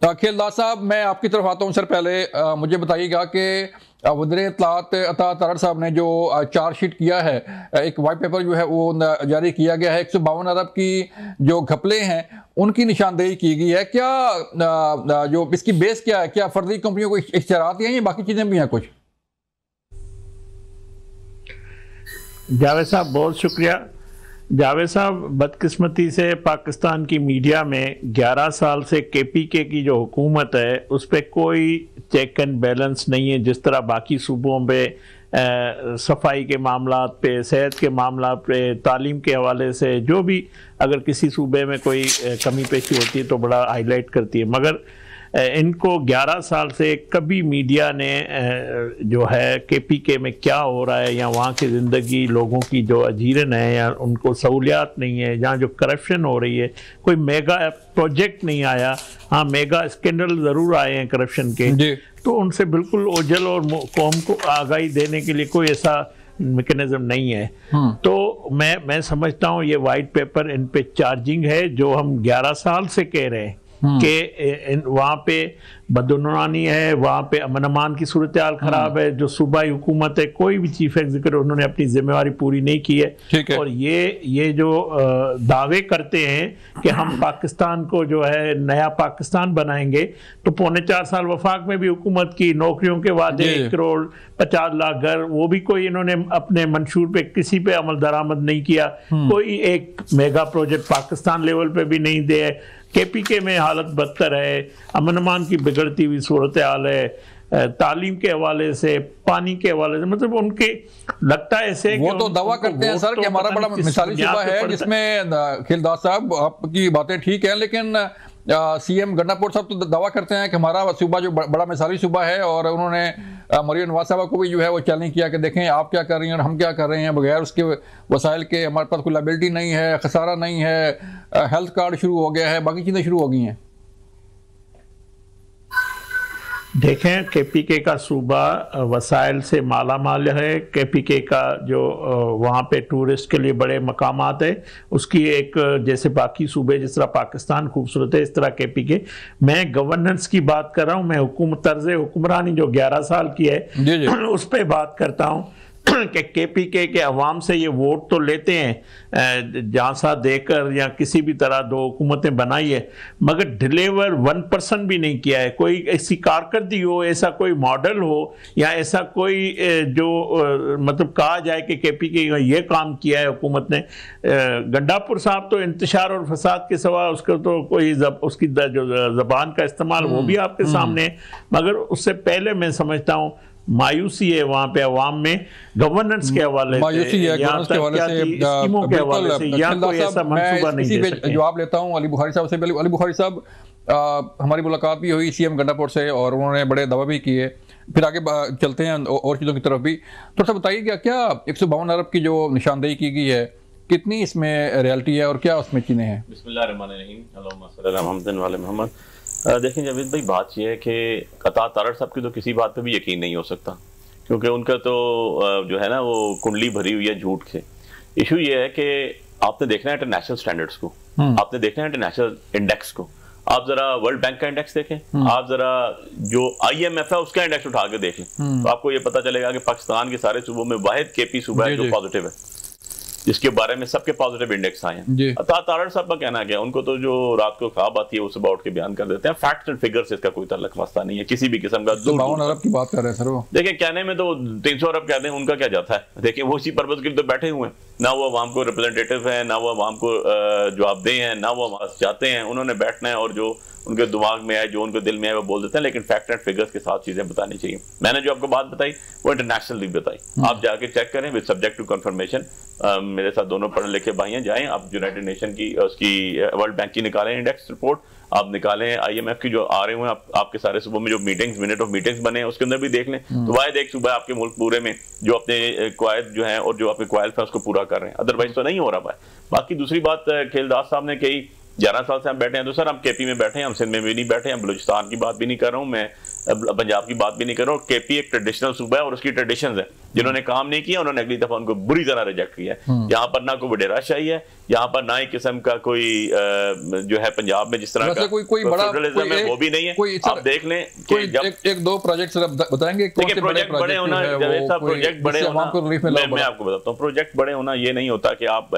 खेलदार साहब, मैं आपकी तरफ आता हूँ सर। पहले मुझे बताइएगा कि वज़ीर इत्तलात अता तारड़ साहब ने जो चार्जशीट किया है, एक वाइट पेपर जो है वो जारी किया गया है। 152 अरब की जो घपले हैं उनकी निशानदेही की गई है। क्या जो इसकी बेस क्या है? क्या फर्जी कंपनियों को इश्तिहारात हैं या बाकी चीज़ें भी हैं कुछ? जावेद साहब बहुत शुक्रिया। जावेद साहब, बदकिस्मती से पाकिस्तान की मीडिया में 11 साल से KPK की जो हुकूमत है उस पर कोई चेक एंड बैलेंस नहीं है। जिस तरह बाकी सूबों पे सफाई के मामलात पे, सेहत के मामला पे, तालीम के हवाले से जो भी अगर किसी सूबे में कोई कमी पेशी होती है तो बड़ा हाईलाइट करती है, मगर इनको 11 साल से कभी मीडिया ने जो है KPK में क्या हो रहा है या वहाँ की ज़िंदगी लोगों की जो अजीरन है या उनको सहूलियात नहीं है, जहाँ जो करप्शन हो रही है, कोई मेगा प्रोजेक्ट नहीं आया। हाँ, मेगा स्कैंडल ज़रूर आए हैं करप्शन के, तो उनसे बिल्कुल ओझल और कौम को आगाही देने के लिए कोई ऐसा मैकेनिज्म नहीं है। तो मैं समझता हूँ ये वाइट पेपर इन पे चार्जिंग है। जो हम 11 साल से कह रहे हैं कि वहाँ पे बदनुमानी है, वहाँ पे अमन अमान की सूरत हाल खराब है, जो सूबाई हुकूमत है, कोई भी चीफ एग्जीक्यूटिव उन्होंने अपनी जिम्मेवारी पूरी नहीं की है। और ये जो दावे करते हैं कि हम पाकिस्तान को जो है नया पाकिस्तान बनाएंगे, तो 3.25 साल वफाक में भी हुकूमत की नौकरियों के वादे 1 करोड़ 50 लाख घर, वो भी कोई इन्होंने अपने मंशूर पे किसी पे अमल दरामद नहीं किया। कोई एक मेगा प्रोजेक्ट पाकिस्तान लेवल पे भी नहीं दे। KPK में हालत बदतर है, अमन अमान की बिगड़ती हुई सूरत हाल है, तालीम के हवाले से, पानी के हवाले से, मतलब उनके लगता है ऐसे वो तो दावा करते हैं सर कि हमारा बड़ा मिसाली सूबा है, जिसमें खेलदार साहब आपकी बातें ठीक हैं, लेकिन CM गंडापुर साहब तो दावा करते हैं कि हमारा सूबा जो बड़ा मिसाली सूबा है। और उन्होंने मरियम नवाज साहब को भी जो है वो चैलेंज किया कि देखें आप क्या कर रही हैं और हम क्या कर रहे हैं, बगैर उसके वसाइल के हमारे पास कोई लायबिलिटी नहीं है, खसारा नहीं है, हेल्थ कार्ड शुरू हो गया है, बाकी चीज़ें शुरू हो गई हैं। देखें, KPK का सूबा वसाइल से माला माल है। KPK का जो वहाँ पे टूरिस्ट के लिए बड़े मकामात है, उसकी एक जैसे बाकी सूबे जिस तरह पाकिस्तान खूबसूरत है, इस तरह KPK। मैं गवर्नेंस की बात कर रहा हूँ, मैं तर्ज हुक्मरानी जो 11 साल की है उस पर बात करता हूँ कि KPK के अवाम से ये वोट तो लेते हैं झांसा देकर या किसी भी तरह, 2 हुकूमतें बनाई है, मगर डिलीवर 1% भी नहीं किया है। कोई ऐसी कारकर्दगी हो, ऐसा कोई मॉडल हो या ऐसा कोई जो मतलब कहा जाए कि KPK ये काम किया है हुकूमत ने। गंडापुर साहब तो इंतशार और फसाद के सिवा उसको तो कोई उसकी जो ज़बान का इस्तेमाल वो भी आपके सामने, मगर उससे पहले मैं समझता हूँ मायूसी है वहाँ पे अवाम में गवर्नेंस के हवाले से, स्कीमों के हवाले से, या कोई ऐसा मंसूबा नहीं दे सके। जवाब लेता हूँ अली बुखारी साहब से। अली बुखारी साहब, हमारी मुलाकात भी हुई CM गंडापुर से और उन्होंने बड़े दावा भी किए। फिर आगे चलते हैं और चीज़ों की तरफ भी। थोड़ा सा बताइए क्या 152 अरब की जो निशानदेही की गई है, कितनी इसमें रियलिटी है और क्या उसमें चीज़ें हैं? बिस्मिल्लाह। देखें जावेद भाई, बात यह है कि अता तारड़ साहब की तो किसी बात पे भी यकीन नहीं हो सकता, क्योंकि उनका तो जो है ना वो कुंडली भरी हुई है झूठ से। इशू ये है कि आपने देखना है इंटरनेशनल स्टैंडर्ड्स को, आपने देखना है इंटरनेशनल इंडेक्स को। आप जरा वर्ल्ड बैंक का इंडेक्स देखें, आप जरा जो IMF है उसका इंडेक्स उठा के देख लें, तो आपको ये पता चलेगा कि पाकिस्तान के सारे सूबों में वाहिद KP सूबा है जो पॉजिटिव है, जिसके बारे में सबके पॉजिटिव इंडेक्स आए हैं। अता तारड़ साहब का कहना क्या, उनको तो जो रात को ख्वाब आती है वो सुबह उठ के बयान कर देते हैं। फैक्ट्स एंड फिगर्स से इसका कोई ताल्लुक वास्ता नहीं है किसी भी किस्म का। 52 अरब की बात कर रहे हैं सर वो। देखिए, कहने में तो 300 अरब कहते हैं, उनका क्या जाता है। देखिए, वो इसी पर्पज के लिए तो बैठे हुए हैं, ना वो अवाम को रिप्रेजेंटेटिव है, ना वो अवाम को जवाबदेह हैं, ना वो वहां जाते हैं। उन्होंने बैठना है और जो उनके दिमाग में आए, जो उनके दिल में आए वो बोल देते हैं, लेकिन फैक्ट एंड फिगर्स के साथ चीजें बतानी चाहिए। मैंने जो आपको बात बताई वो इंटरनेशनली बताई, आप जाके चेक करें विद सब्जेक्ट टू कंफर्मेशन। मेरे साथ दोनों पढ़े लिखे भाई हैं, जाएं आप यूनाइटेड नेशन की उसकी वर्ल्ड बैंक की निकालें इंडेक्स रिपोर्ट, आप निकालें IMF की जो आ रहे हुए आपके सारे सुबह में जो मीटिंग्स, मिनट ऑफ मीटिंग्स बने हैं उसके अंदर भी देख लें। तो वाहिद एक सुबह आपके मुल्क पूरे में जो अपने क्वायद जो है और जो अपने क्वाइल्स है उसको पूरा कर रहे हैं, अदरवाइज तो नहीं हो रहा है। बाकी दूसरी बात खेलदास साहब ने कही 11 साल से हम बैठे हैं, तो सर हम KP में बैठे हैं, हम सिंध में भी नहीं बैठे हैं, बलूचिस्तान की बात भी नहीं कर रहा हूँ मैं, पंजाब की बात भी नहीं कर रहा हूँ। KP एक ट्रेडिशनल सूबा है और उसकी ट्रेडिशंस है, जिन्होंने काम नहीं किया उन्होंने अगली दफा उनको बुरी तरह रिजेक्ट किया है। यहाँ पर ना कोई वडेरा शाही है, यहाँ पर ना ही किस्म का कोई जो है पंजाब में जिस तरह का कोई बड़ा फेडरलिज्म है वो भी नहीं है। आप देख लें कि जब एक दो प्रोजेक्ट बताएंगे प्रोजेक्ट बड़े होना, प्रोजेक्ट बड़े होना, मैं आपको बताता हूँ, प्रोजेक्ट बड़े होना ये नहीं होता कि आप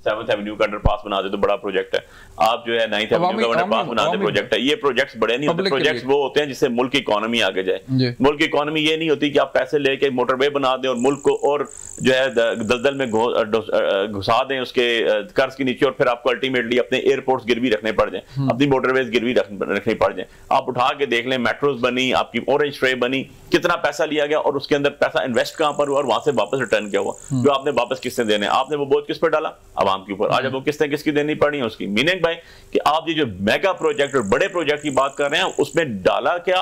7th एवेन्यू का अंडरपास बना दे तो बड़ा प्रोजेक्ट है, आप जो है 9th एवेन्यू का अंडरपास बना दे प्रोजेक्ट है। ये प्रोजेक्ट्स बड़े नहीं होते, प्रोजेक्ट्स वो होते हैं जिससे मुल्क की इकोनॉमी आगे जाए। मुल्क की इकोनॉमी ये नहीं होती कि आप पैसे लेके मोटरवे बना दें और मुल्क को और जो है दलदल में घुसा दें उसके कर्ज के नीचे, और फिर आपको अल्टीमेटली अपने एयरपोर्ट्स गिरवी रखने पड़ जाए, अपनी मोटरवेज गिरवी रखनी पड़ जाए। आप उठा के देख लें, मेट्रोज बनी, आपकी ऑरेंज ट्रे बनी, कितना पैसा लिया गया और उसके अंदर पैसा इन्वेस्ट कहां पर हुआ और वहां से वापस रिटर्न किया हुआ, जो आपने वापस किसने देने, आपने वो बोझ किस पर डाला, आवाम के ऊपर। आज वो किसने किसकी देनी पड़ी है उसकी मीनिंग भाई कि आप ये जो मेगा प्रोजेक्ट और बड़े प्रोजेक्ट की बात कर रहे हैं उसमें डाला क्या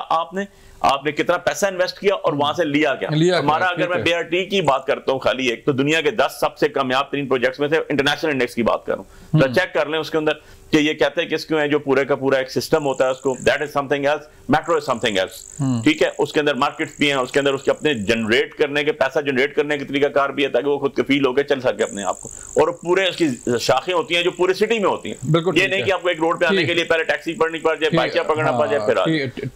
आपने कितना पैसा इन्वेस्ट किया और वहां से लिया क्या। हमारा अगर मैं BRT की बात करता हूं खाली एक, तो दुनिया के 10 सबसे कामयाब 3 प्रोजेक्ट्स में से इंटरनेशनल इंडेक्स की बात करूं तो चेक कर लें उसके अंदर कि ये कहते हैं किसको है, जो पूरे का पूरा एक सिस्टम होता है उसको, that is something else, metro is something else, ठीक है। उसके अंदर मार्केट्स भी हैं, उसके अंदर उसके अपने जनरेट करने के पैसा जनरेट करने के तरीका कार भी है ताकि वो खुद कफील होकर चल सके अपने आप को, और पूरे उसकी शाखें होती हैं जो पूरे सिटी में होती हैं। ये नहीं कि आपको एक रोड पे आने के लिए पहले टैक्सी पढ़नी पड़ जाए, बाइक पकड़ना पड़ जाए फिर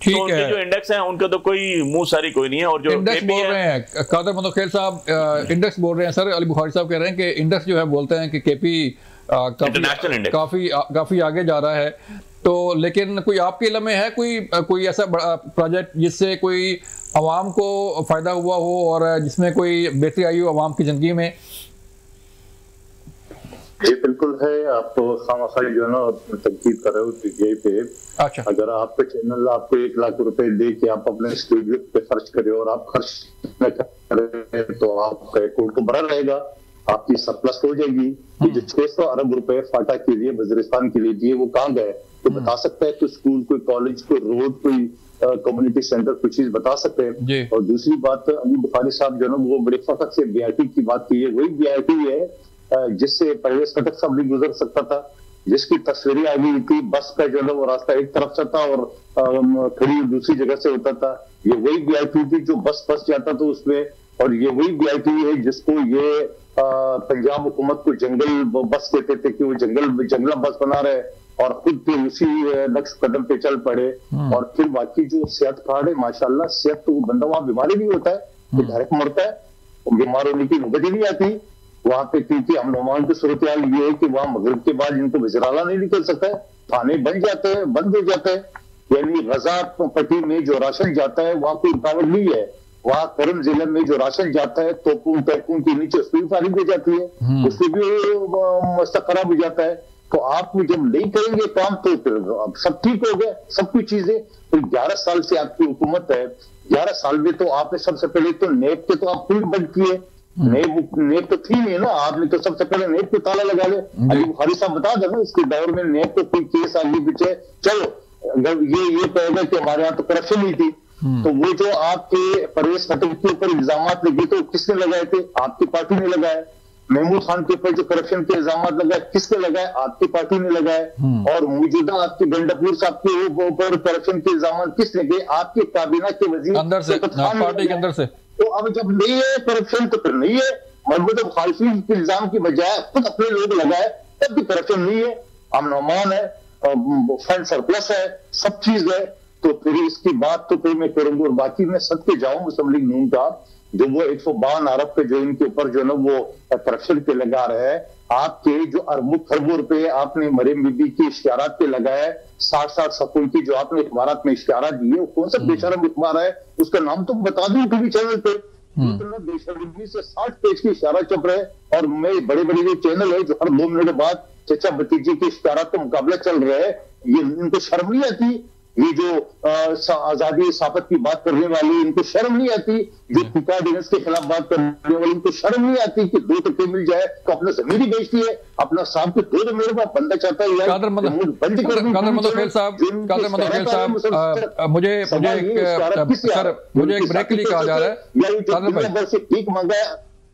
तो उनके जो इंडेक्स है उनका तो कोई मुंह सारी कोई नहीं है। और जो इंडेक्स बोल रहे हैं कादर मुंतखिल साहब, इंडेक्स बोल रहे हैं सर, अली बुखारी साहब कह रहे हैं कि इंडेक्स जो है बोलते हैं कि केपी काफी आगे जा रहा है, तो लेकिन कोई आपके इल्म में है कोई ऐसा प्रोजेक्ट जिससे कोई आवाम को फायदा हुआ हो और जिसमें कोई बेहतरी आई हो आवाम की जिंदगी में? ये बिल्कुल है, आप खामखाई जो है ना तनकीद कर रहे हो पीटीआई पे। अच्छा, अगर आपका चैनल आपको 1 लाख रुपए दे के आप अपने स्टूडियो पे खर्च करें और आप खर्च न करें तो आपका अकाउंट तो भरा रहेगा, आपकी सरप्लस हो जाएगी। जो 600 अरब रुपए फाटा के लिए वजीरिस्तान के लिए दिए वो कहाँ गए तो बता सकता है? तो स्कूल, कोई कॉलेज, कोई रोड, कोई कम्युनिटी सेंटर, कुछ चीज बता सकते हैं। और दूसरी बात, अली बुखारी साहब जो है ना वो बड़े फखर से BRT की बात की है, वही BRT है जिससे परवेज खटक साहब नहीं गुजर सकता था, जिसकी तस्वीरें आ गई थी, बस का जो है वो रास्ता एक तरफ से था और खड़ी दूसरी जगह से होता था। ये वही BRT थी जो बस जाता था उसमें, और ये वही BRT है जिसको ये पंजाब हुकूमत को जंगल बस कहते थे कि वो जंगला बस बना रहे और खुद पे उसी नक्श कदम पे चल पड़े। और फिर बाकी जो सेहत कार्ड है माशाल्लाह, सेहत तो वो बंदा वहां बीमारी नहीं होता है, वो डायरेक्ट मरता है, बीमार होने की नौबत ही नहीं आती वहां पे। क्योंकि अमन की सूरत हाल ये है कि वहां मगरिब के बाद इनको वज़ीराला नहीं निकल सकता है, थाने बन जाते हैं, बंद हो जाते हैं। यानी गजा पट्टी में जो राशन जाता है वहां कोई रुकावट नहीं है, वहां करम जिले में जो राशन जाता है तोकून पैकून के नीचे उसमें भी फारिग हो जाती है, उससे भी मस्ता खराब हो जाता है। तो आप जब नहीं करेंगे काम तो फिर सब ठीक हो गया, सब कुछ चीजें। तो 11 साल से आपकी हुकूमत है, 11 साल में तो आपने सबसे पहले तो नेब के तो आप फील्ड बंद किए, नेब तो थी नहीं ना, आपने तो सबसे पहले नेब को ताला लगा ले। अली बुखारी साहब बता देना उसके दौर में नेब को कोई केस आगे पीछे, चलो अगर ये कहेगा कि हमारे यहाँ तो करप्शन ही थी, तो वो जो आपके परवेज खटक के ऊपर इल्जाम लगे तो किसने लगाए थे? आपकी पार्टी ने लगाए। महमूद खान के ऊपर जो करप्शन के इल्जाम लगाए किसने लगाए? आपकी पार्टी ने लगाए। और मौजूदा आपके गंडापुर साहब के ऊपर करप्शन के इल्जाम किसने गए? आपके काबीना के वजीर अंदर से, पार्टी के अंदर से। तो अब जब नहीं है करप्शन तो फिर नहीं है, मरबूत मुखालफी के इल्जाम की बजाय खुद अपने लोग लगाए तब भी करप्शन नहीं है, अमन है, फंड सरप्लस है, सब चीज है। तो फिर इसकी बात तो फिर मैं करूंगा। और बाकी मैं सदके जाऊं मुस्लिम लीग नून का जो वो 152 अरब पे जो इनके ऊपर जो ना वो करप्शन पे लगा रहे हैं, आपके जो अरबों खरबों रुपए आपने मरीम बीबी की इश्तिहारात पे लगाए, 60 सफों की जो आपने इख्बारात में इश्तिहारात दिए, कौन सा बेशरम इख्बार है उसका नाम तो बता दूं टीवी चैनल पे। बेशर्मी से 60 पेज की इश्तिहारात छप रहे, और मैं बड़े बड़े जो चैनल है जो हर 2 मिनट बाद चचा भतीजी के इश्तिहारात का मुकाबला चल रहे हैं, ये इनको शर्म नहीं आती? ये जो आजादी साफत की बात करने वाली इनको शर्म नहीं आती? जो फिकाडिनेस के खिलाफ बात करने वाली इनको शर्म नहीं आती कि 2 टके मिल जाए तो अपना जमीन ही बेचती है, अपना साहब के 2 मिनट में बंदा चाहता है कादर मुंतखिल साहब, मुझे एक ब्रेक के लिए कहा जा रहा है। ठीक मंगा